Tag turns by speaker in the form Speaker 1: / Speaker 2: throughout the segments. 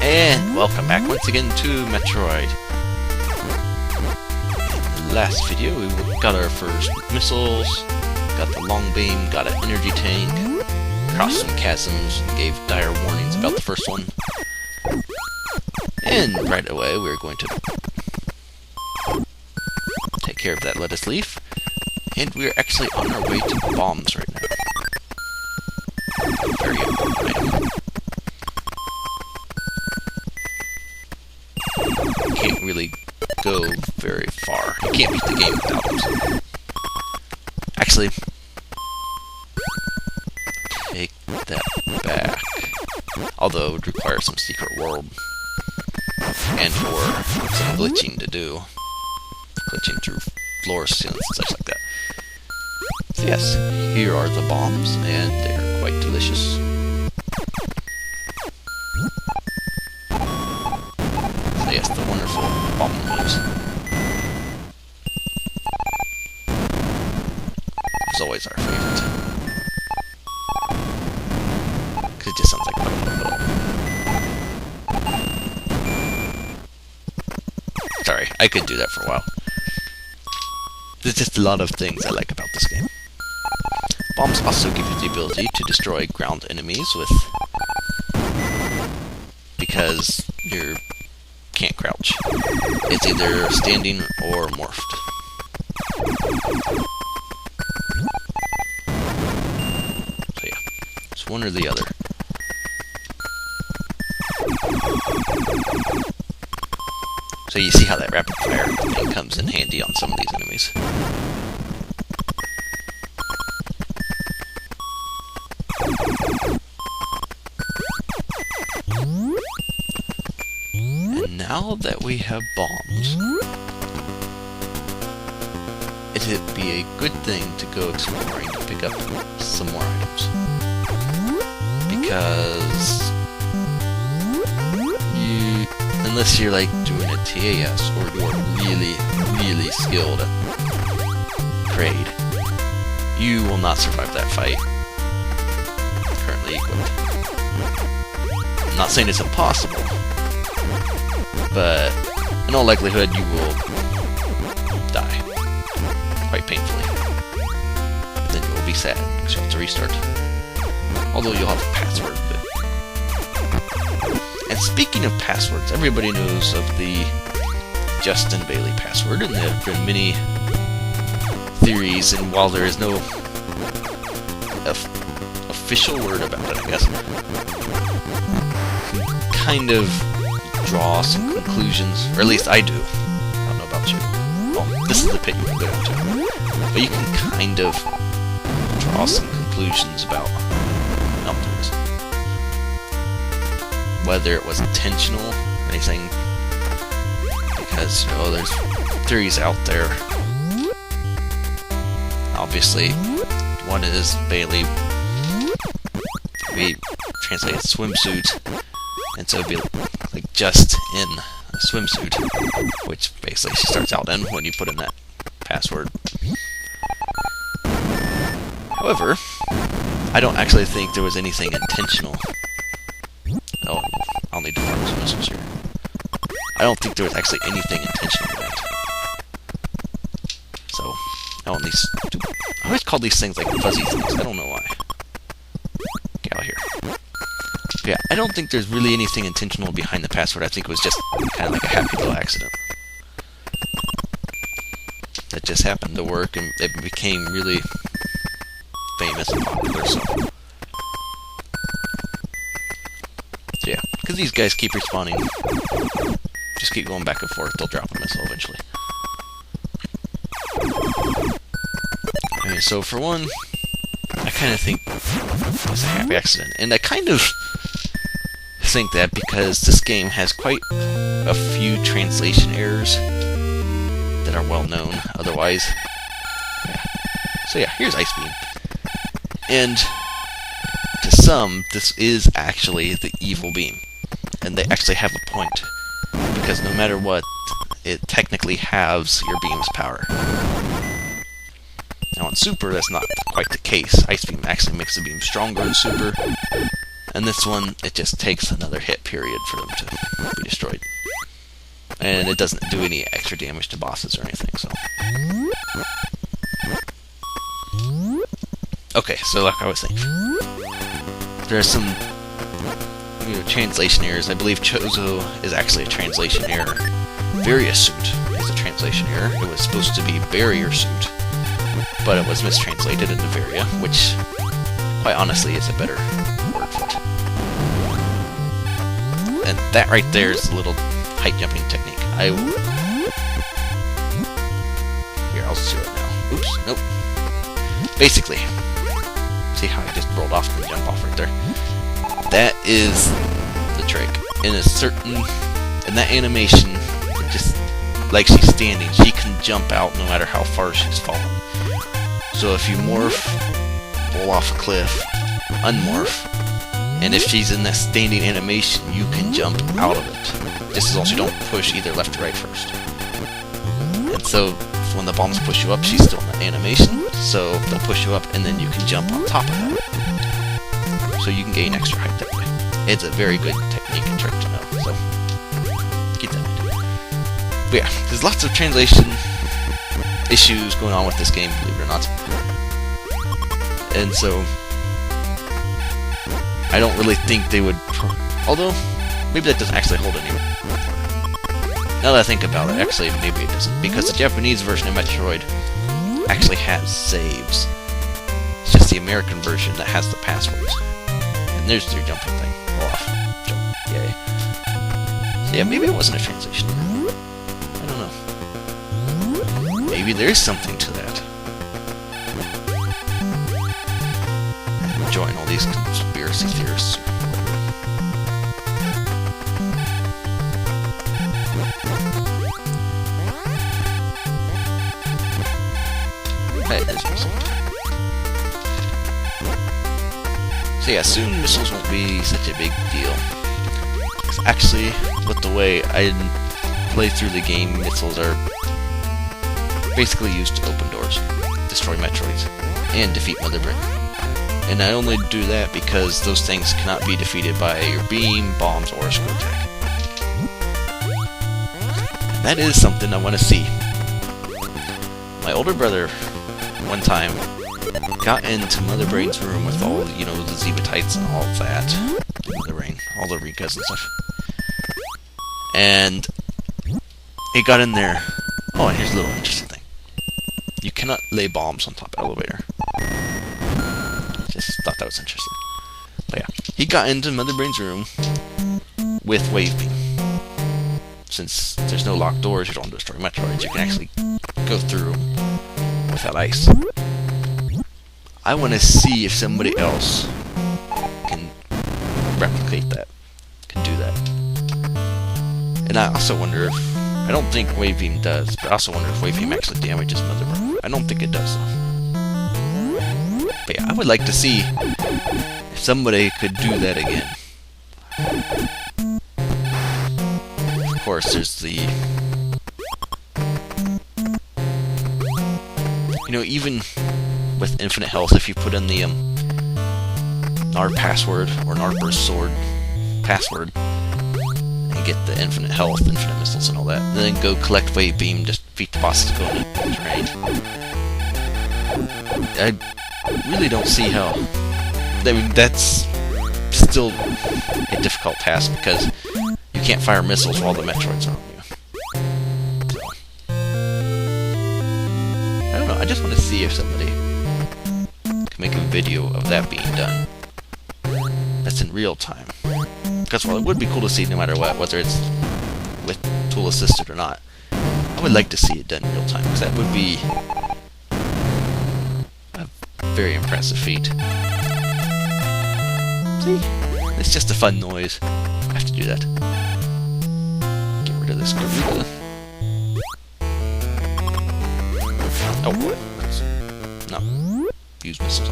Speaker 1: And welcome back once again to Metroid. In the last video we got our first missiles, got the long beam, got an energy tank, crossed some chasms, and gave dire warnings about the first one. And right away we're going to take care of that lettuce leaf. And we're actually on our way to bombs right now. Very important item. Can't really go very far. You can't beat the game without them. Actually, take that back. Although it would require some secret world. And for some glitching to do. Glitching through floor seals and such like that. So yes, here are the bombs, and they're quite delicious. So yes, the wonderful bomb moves. It's always our favorite. Because it just sounds like Sorry, I could do that for a while. There's just a lot of things I like about this game. Bombs also give you the ability to destroy ground enemies with... because you can't crouch. It's either standing or morphed. So yeah, it's one or the other. So you see how that rapid fire thing comes in handy on some of these enemies. And now that we have bombs, it'd be a good thing to go exploring to pick up some more items. Because unless you're like doing a TAS or you're really skilled at trade, you will not survive that fight currently equipped. I'm not saying it's impossible, but in all likelihood you will die quite painfully. And then you will be sad because you'll have to restart. Although you'll have a password. And speaking of passwords, everybody knows of the Justin Bailey password, and there have been many theories, and while there is no official word about it, I guess, you can kind of draw some conclusions, or at least I do. I don't know about you. Well, this is the pit you can go into. But you can kind of draw some conclusions about numbers. Whether it was intentional or anything, because, you know, there's theories out there. Obviously, one is Bailey. We translate swimsuit, and so it'd be like just in a swimsuit, which basically she starts out in when you put in that password. However, I don't actually think there was anything intentional. Oh, I'll need to farm some missiles here. I don't think there was actually anything intentional in that. So, I always call these things like fuzzy things. I don't know why. Get out here. But yeah, I don't think there's really anything intentional behind the password. I think it was just kind of like a happy little accident. That just happened to work, and it became really famous and popular, so... yeah, because these guys keep respawning. Just keep going back and forth, they'll drop a missile eventually. Okay, so for one, I kind of think it was a happy accident. And I kind of think that because this game has quite a few translation errors that are well known otherwise. Yeah. So yeah, here's Ice Beam. And to some, this is actually the evil beam. And they actually have a point. Because no matter what, it technically halves your beam's power. Now in Super, that's not quite the case. Ice Beam actually makes the beam stronger in Super. And this one, it just takes another hit period for them to be destroyed. And it doesn't do any extra damage to bosses or anything, so... Okay, so like I was saying, there's some translation errors. I believe Chozo is actually a translation error. Varia Suit is a translation error. It was supposed to be Barrier Suit, but it was mistranslated into Varia, which, quite honestly, is a better word for it. And that right there is a little height jumping technique. Here, I'll show it now. Oops, nope. Basically, see how I just rolled off and jump off right there? That is the trick. In that animation, just like she's standing, she can jump out no matter how far she's fallen. So if you morph, roll off a cliff, unmorph, and if she's in that standing animation, you can jump out of it. Just as long as you don't push either left or right first. And so when the bombs push you up, she's still in the animation, so they'll push you up and then you can jump on top of that. So you can gain extra height that way. It's a very good technique and trick to know, so keep that in mind. But yeah, there's lots of translation issues going on with this game, believe it or not. And so I don't really think they would... Although, maybe that doesn't actually hold anymore. Now that I think about it, actually, maybe it doesn't. Because the Japanese version of Metroid actually has saves. It's just the American version that has the passwords. And there's your jumping thing. Off. Jump. Yay. So yeah, maybe it wasn't a translation. I don't know. Maybe there's something to that. Join all these conspiracy theorists. That is missile. So yeah, soon missiles won't be such a big deal. Actually, with the way I play through the game, missiles are basically used to open doors, destroy Metroids, and defeat Mother Brain. And I only do that because those things cannot be defeated by your beam, bombs, or a screw attack. That is something I want to see. My older brother, one time, got into Mother Brain's room with all, you know, the Zebatites and all of that. Mother Brain, all the Rikas and stuff. And he got in there. Oh, and here's a little interesting thing. You cannot lay bombs on top of the elevator. Just thought that was interesting. But yeah, he got into Mother Brain's room with Wave Beam. Since there's no locked doors, you don't destroy Metroids, you can actually go through without ice. I want to see if somebody else can replicate that, can do that. And I also wonder if, I don't think Wave Beam does, but I also wonder if Wave Beam actually damages Mother Brain. I don't think it does, though. But yeah, I would like to see if somebody could do that again. Of course, there's the... You know, even with infinite health, if you put in the Nar password, or Narper's sword password, and get the infinite health, infinite missiles and all that, and then go collect Wave Beam, just defeat the bosses, go into terrain. I really don't see how... I mean, that's still a difficult task, because you can't fire missiles while the Metroids are on you. So, I don't know, I just want to see if somebody can make a video of that being done. That's in real time. Because while it would be cool to see no matter what, whether it's with tool assisted or not, I would like to see it done in real time, because that would be a very impressive feat. See? It's just a fun noise. I have to do that. Get rid of this gorilla. Oh, what? No. Use missiles.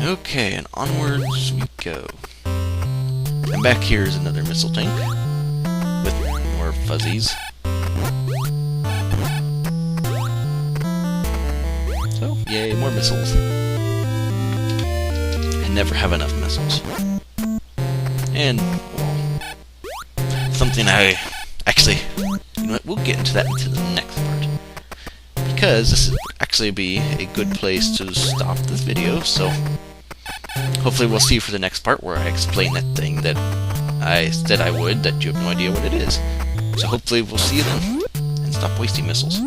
Speaker 1: Okay, and onwards we go. And back here is another missile tank with more fuzzies. So, yay, more missiles. I never have enough missiles. And, well, something I... Actually, you know what, we'll get into that into the next part. Because this would actually be a good place to stop this video, so... Hopefully we'll see you for the next part where I explain that thing that I said I would, that you have no idea what it is. So hopefully we'll see you then, and stop wasting missiles.